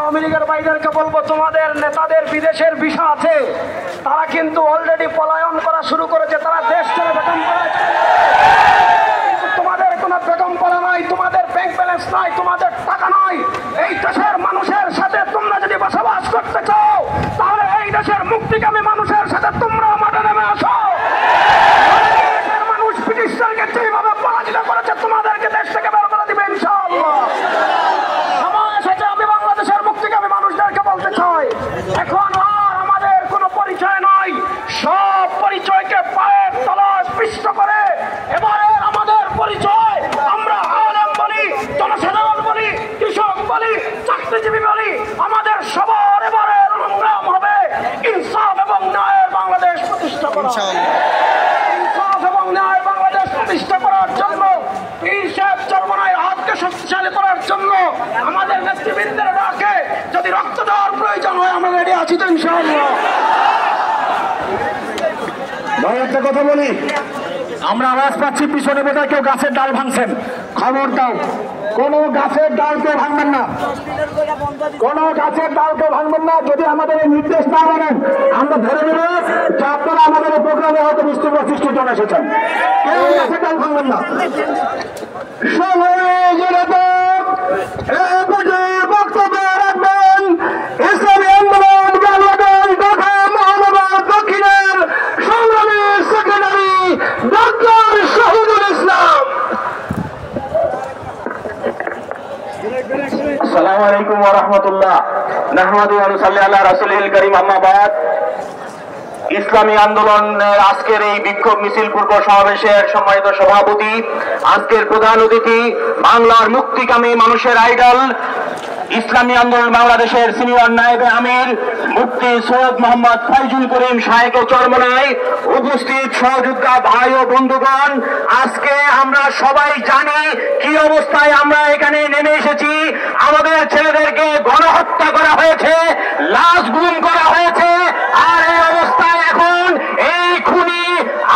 আওয়ামী লীগের ভাইদেরকে বলবো, তোমাদের নেতাদের বিদেশের ভিসা আছে, তারা কিন্তু অলরেডি পলায়ন করা শুরু করেছে, তারা দেশ ছেড়ে বেগম পাড়ায়। তোমাদের কোনো বেগম পাড়া নাই, তোমাদের ব্যাংক ব্যালেন্স নাই, তোমাদের টাকা নাই। এই দেশের মানুষের সাথে তোমরা যদি বসবাস করতে চাও, তাহলে এই দেশের মুক্তিকামী মানুষের সাথে তোমরা মাঠে নেমে আসো। দেশের মানুষ ব্রিটিশদেরকে যেভাবে পরাজিত করেছে, তোমাদেরকে দেশ থেকে বের করে দিবে ইনশাআল্লাহ। সময় এসেছে, আমি বাংলাদেশের মুক্তিকামী মানুষদেরকে বলতে চাই, এখন আর আমাদের কোনো পরিচয় নাই, সব পরিচয়কে পায়ের তলায় পিষ্ট করে এবারে আমাদের পরিচয়, আমরা আলেম বলি, জনসাধারণ বলি, কৃষক বলি, চাকরিজীবী বলি, আমাদের সবার এবারে সংগ্রাম হবে ইনসাফ এবং ন্যায়ের বাংলাদেশ প্রতিষ্ঠা করা। ইনসাফ এবং ন্যায়ের বাংলাদেশ প্রতিষ্ঠা করার জন্য, পীর সাহেব চরমনায় হাতকে শক্তিশালী করার জন্য আমাদের নেতৃবৃন্দের ডাকে যদি রক্ত দেওয়ার প্রয়োজন হয়, আমরা রেডি আছি তো ইনশাআল্লাহ। ভাই একটা কথা বলি, আমরা আওয়াজ পাচ্ছি পিছনে বোধহয় কেউ গাছের ডাল ভাঙছেন, খবর দাও, কোনো গাছের ডাল কেউ ভাঙবেন না, কোনো গাছের ডাল কেউ ভাঙবেন না। যদি আমাদের এই নির্দেশ না মানেন, আমরা ধরে নেব যে আপনারা আমাদের প্রোগ্রামে হয়তো মিষ্টি প্রতিষ্ঠিত জন্য এসেছেন, কেউ গাছের ডাল ভাঙবেন না। বক্তব্য রাখবেন ইসলামী আন্দোলন বাংলাদেশ ঢাকা মহানগর দক্ষিণের সংগ্রামী সেক্রেটারি ডক্টর শহীদুল ইসলাম। আসসালামু আলাইকুম ওয়া রাহমাতুল্লাহ। নাহমাদু ওয়া নুসাল্লি আলা রাসূলিল কারীম, আম্মা বাদ। ইসলামী আন্দোলনের আজকের এই বিক্ষোভ মিছিল পূর্ব সমাবেশের সম্মানিত সভাপতি, আজকের প্রধান অতিথি, বাংলার মুক্তিকামী মানুষের আইডল, ইসলামী আন্দোলন বাংলাদেশের সিনিয়র নায়েবে আমির মুফতি সৈয়দ মোহাম্মদ ফাইজুল করিম সাহেবের চরমনায় উপস্থিত সহযোদ্ধা ভাই ও বন্ধুগণ, আজকে আমরা সবাই জানি কি অবস্থায় আমরা এখানে নেমে এসেছি। আমাদের ছেলেদেরকে গণহত্যা করা হয়েছে, লাশ গুম করা হয়েছে, আর এই অবস্থায় এখন এই খুনি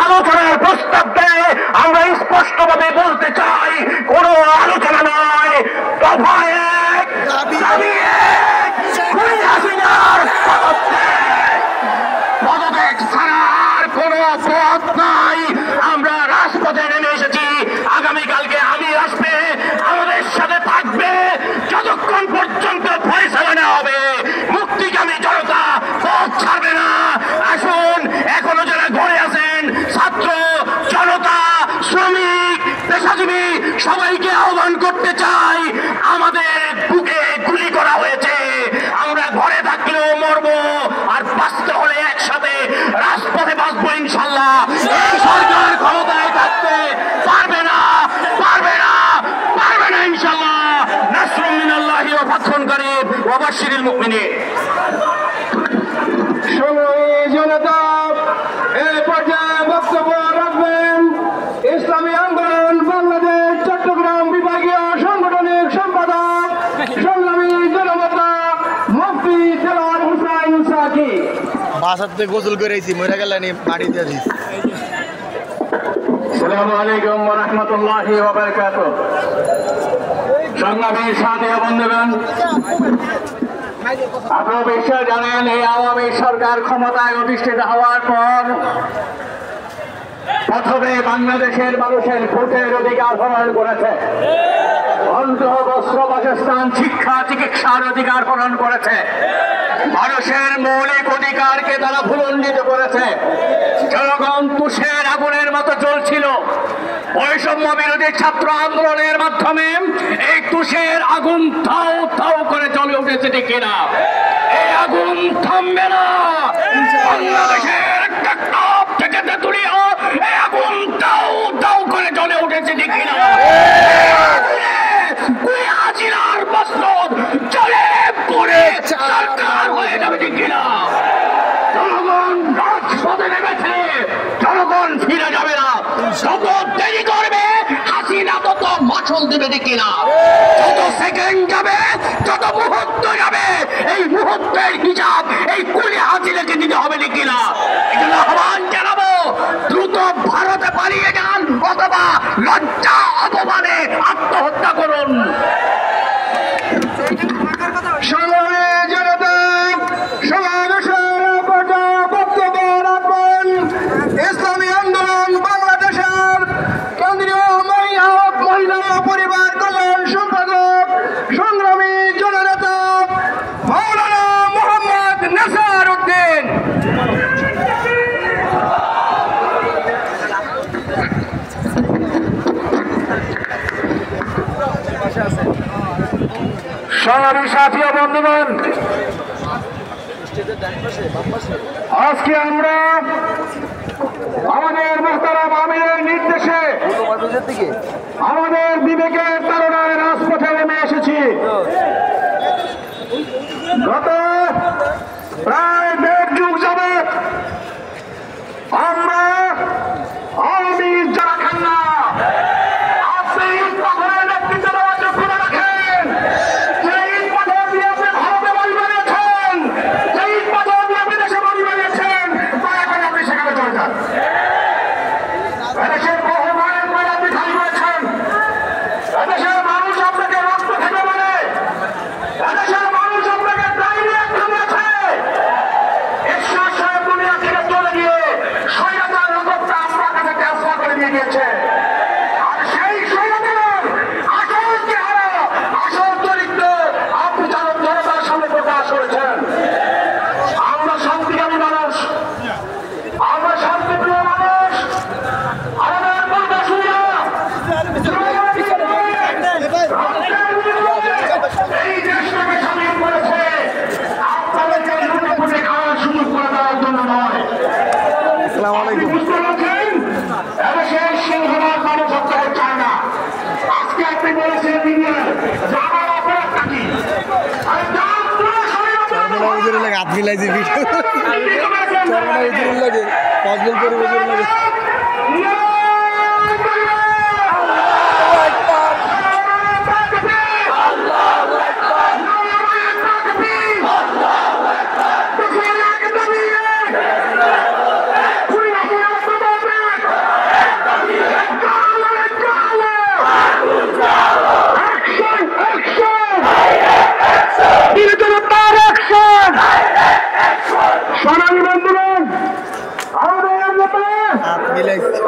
আলোচনার প্রস্তাব দেয়। আমরা স্পষ্টভাবে বলতে চাই, কোনো আলোচনা নয়, দফা এক, দাবি এক, খুনি হাসিনার পদত্যাগ ছাড়ার কোনো পথ নাই। আমরা রাজপথে নেমে এসেছি, আগামীকালকে আমির আসবে, আমাদের সাথে থাকবে, যতক্ষণ পর্যন্ত ফয়সালা না হবে মুক্তিকামী জনতা পথ ছাড়বে না। আসুন, এখনো যারা ঘরে আছেন, ছাত্র জনতা, শ্রমিক, পেশাজীবী, সবাইকে আহ্বান করতে চাই, আমাদের বুকে গুলি করা হয়েছে, আমরা ঘরে থাকলেও মরবো, আর বাঁচতে হলে একসাথে রাজপথে বাঁচবো ইনশাল্লাহ। এই সরকার ক্ষমতায় থাকতে পারবে না, পারবে না, পারবে না ইনশাল্লাহ। নাসরুম মিনাল্লাহি ওয়া ফাতহুন কারীব ওয়া বাশশিরিল মুমিনিন। জনতা এই পর্যায়ে বক্তব্য রাখবেন ইসলামী আন্দোলন বাংলাদেশ চট্টগ্রাম বিভাগীয় সাংগঠনিক সম্পাদক সংগ্রামী জনতা মুফতি দেলোয়ার হোসেন সাকি। বাসাতে গোসল করেছি, মরে গেলেন বাড়ি দিয়ে দিস। আসসালামু আলাইকুম ওয়া রাহমাতুল্লাহি ওয়া বারাকাতুহু। সংগ্রামী সাথী বন্ধুগণ, আপনারা বিশ্বাস জানেন, এই আওয়ামী সরকার ক্ষমতায় অধিষ্ঠিত হওয়ার পর প্রথমে বাংলাদেশের মানুষের ভোটের অধিকার হরণ করেছে, অন্ত, বস্ত্র, বাসস্থান, শিক্ষা, চিকিৎসার অধিকার হরণ করেছে, মানুষের মৌলিক অধিকারকে তারা ভুলণ্ডিত করেছে। জনগণ তুষের আগুনের মতো চলছিল, বৈষম্য বিরোধী ছাত্র আন্দোলনের মাধ্যমে এই তুষের আগুন থাও থাও করে জ্বলে উঠেছে, ঠিক কিনা? এই আগুন থামবে না। বাংলাদেশের একটা টপ থেকে তেঁতুলিয়া এই আগুন দাও দাও করে জ্বলে উঠেছে, ঠিক কিনা? হাজিরার বস্ত্র জ্বলে পড়ে সরকার হয়ে যাবে, ঠিক কিনা? জনগণ রাজপথে নেমেছে, জনগণ ফিরে যাবে না। যত দেরি করবে হাসিনা তত মাছল দেবে, ঠিক কিনা? যত সেকেন্ড যাবে, যত মুহূর্ত যাবে, এই মুহূর্তের হিসাব এই কুলি হাসিনাকে দিতে হবে, ঠিক কিনা? এজন্য আহ্বান জানাবো, দ্রুত ভারতে পালিয়ে যান অথবা লজ্জা অপমানে আত্মহত্যা করুন। সংগ্রামী সাথী ও বন্ধুগণ, আজকে আমরা আমাদের মোহতারাম আমিরের নির্দেশে আমাদের বিবেকের তাড়নায় রাজপথে নেমে এসেছি। গত প্রায় 1.5 যুগ যাবৎ আমরা আওয়ামী যারা খান না, আপনি ইট পাথরের নেতৃত্ব দেওয়ার যোগ্যতা রাখেন। যে ইট পাথর দিয়ে আপনি ভারতে বাড়ি বানিয়েছেন, যে ইট পাথর দিয়ে আপনি দেশে বাড়ি বানিয়েছেন, দয়া করে আপনি সেখানে চলে যান। এদেশের বহু মায়ের পায়ে আপনি খালি করেছেন। এদেশের মানুষ আপনাকে রক্ত খেতে বলে, এদেশের মানুষ আপনাকে ডায়রিয়া খামিয়েছে। ঈশ্বর সাহেব দুনিয়া থেকে চলে গিয়ে স্বৈরাচার রকমটা আপনার কাছে ট্রান্সফার করে দিয়ে গিয়েছে। আর সেই স্বৈরাচারের আসল চেহারা, আসল চরিত্র আপনি জনতার সামনে প্রকাশ করেছেন। আমরা শান্তিকামী মানুষ, আমরা শান্তিপ্রিয় মানুষ। আমাদের পূর্বসূরীরা এই দেশটাকে স্বাধীন করেছে, আপনাদেরকে লুটে পুটে খাওয়ার সুযোগ করে দেওয়ার জন্য নয়। আপনি বুঝতে পারছেন, এদেশের সিংহভাগ মানুষ হত্যা চায় না। আজকে আপনি বলেছেন যে আমার অপরাধটা কি? আরে যার পুরো শরীর অপরাধ হাত মিলাইছি ভিডিও কি করেছেন? লাগে ফজল করে বুঝুন লাগে সোনালী বন্ধুগণ, আমাদের নেতা হাত মিলাইছি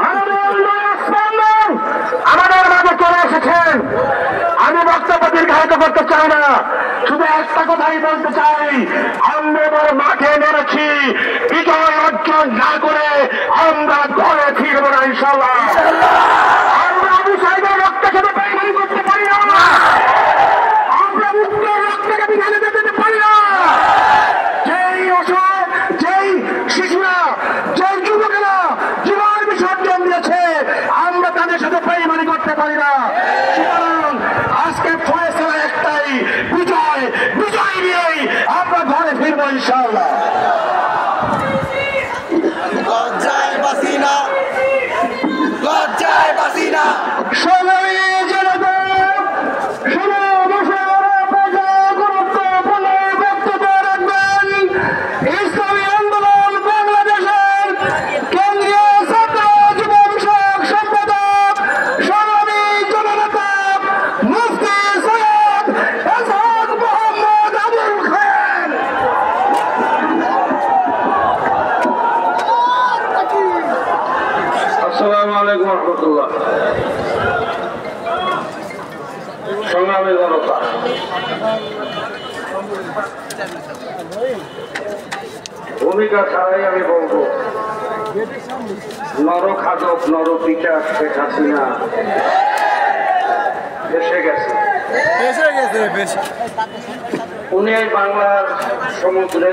আমাদের মাঝে চলে এসেছেন। আমি বক্তব্য দীর্ঘায়িত করতে চাই না, শুধু একটা কথাই বলতে চাই, আমরা এবার মাঠে নেমেছি। বিজয় অর্জন না করে আমরা ঘরে ফিরবো না ইনশাল্লাহ। আমরা আবু সাহেবের রক্তের সাথে বেইমানি করতে পারি না। আমরা মুক্তের রক্তকে বিধানে যেতে পারি না। যেই শিশুরা, যেই যুবকেরা জীবন বিসর্জন দিয়েছে, আমরা তাদের সাথে বেইমানি করতে পারি না। সুতরাং আজকে ফয়সালা একটাই, বিজয়। বিজয় নিয়েই আমরা ঘরে ফিরবো ইনশাআল্লাহ। লজ্জায় বাসি না, লজ্জায় বাসি না। সংগ্রামী জনতা, গুরুত্বপূর্ণ বক্তব্য রাখবেন ইসলামী আন্দোলন বাংলাদেশের কেন্দ্রীয় ছাত্র যুব বিষয়ক সম্পাদক সংগ্রামী জননেতা মুফতি সৈয়দ এজাজ মোহাম্মদ আবুল খায়ের। আসসালামু আলাইকুম রহমতুল্লাহ। সংগ্রামী জনতা, ভূমিকা ছাড়াই আমি বলবো, নরখাদক নরপিটা শেখ হাসিনা এসে গেছে। এসে গেছে বেশ। উনি এই বাংলার সমুদ্রে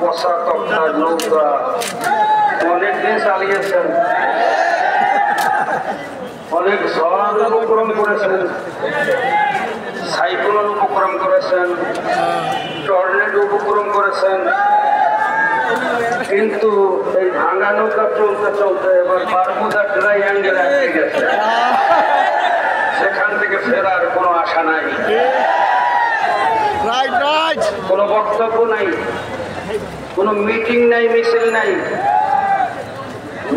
পশা তক্তার নৌকা অনেক দিন চালিয়েছেন, অনেক ঝড় উপক্রম করেছেন, সাইক্লোন উপক্রম করেছেন, টর্নেডো উপক্রম করেছেন। কিন্তু এই ভাঙা নৌকা চলতে চলতে এবার বারমুদা ট্রাইঅ্যাঙ্গেল আটকে গেছে। সেখান থেকে ফেরার কোনো আশা নাই, রাইট রাইট। কোনো বক্তব্য নাই, কোনো মিটিং নাই, মিছিল নাই।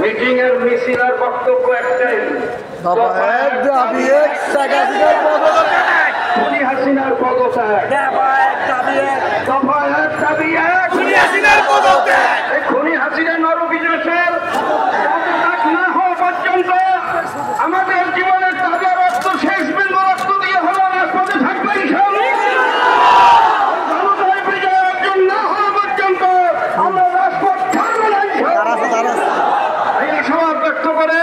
মিটিং এর মিছিল আর বক্তব্য একটাই, দফা এক দাবি এক, শেখ হাসিনার পদত্যাগ। খুনি হাসিনার পদত্যাগ। দফা এক দাবি এক, দফা এক দাবি এক, খুনি হাসিনার পদত্যাগ। এই খুনি হাসিনা নরবিজয়ের পদত্যাগ না হওয়া পর্যন্ত আমাদের জীবনের তাজা রক্ত, শেষ বিন্দু রক্ত দিয়ে হলো রাজপথে থাকবে ইনশাআল্লাহ। জনতার বিজয় অর্জন না হওয়া পর্যন্ত আমরা রাজপথ ছাড়বো না ইনশাআল্লাহ। এই আশাবাদ ব্যক্ত করে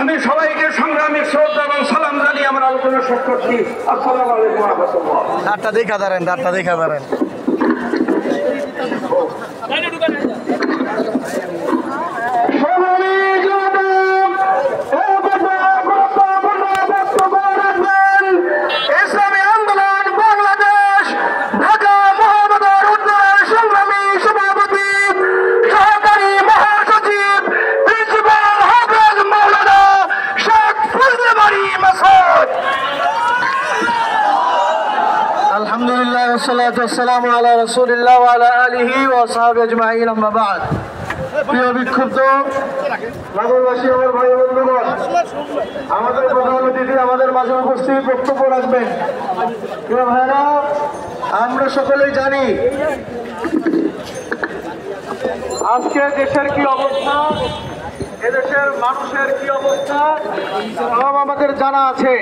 আমি সবাইকে সংগ্রামী শ্রদ্ধা এবং সালাম জানিয়ে আমার জন্য শেষ করছি। আসসালামু আলাইকুম ওয়া রাহমাতুল্লাহ। দাঁড়টা দেখা দাঁড়েন, দাঁড়টা দেখা দাঁড়েন। ইসলামী আন্দোলন বাংলাদেশ ঢাকা মহানগর উত্তরের সংগ্রামী সভাপতি সহকারী মহাসচিব প্রিন্সিপাল হাফেজ মাওলানা শেখ ফজলে বারী মাসুদ। আলহামদুলিল্লাহ ওয়াসসালাতু ওয়াসসালামু আলা রাসূলিল্লাহ ওয়া আলা আলিহি ওয়া সাহবিহি আজমাইন, আম্মা বা'দ। প্রিয় বিক্ষুব্ধ নগরবাসী, আমার ভাই বন্ধুগণ, আমাদের প্রধান অতিথি আমাদের মাঝে উপস্থিত বক্তব্য রাখবেন। প্রিয় ভাইরা, আমরা সকলেই জানি আজকে দেশের কি অবস্থা, এদেশের মানুষের কি অবস্থা সব আমাদের জানা আছে।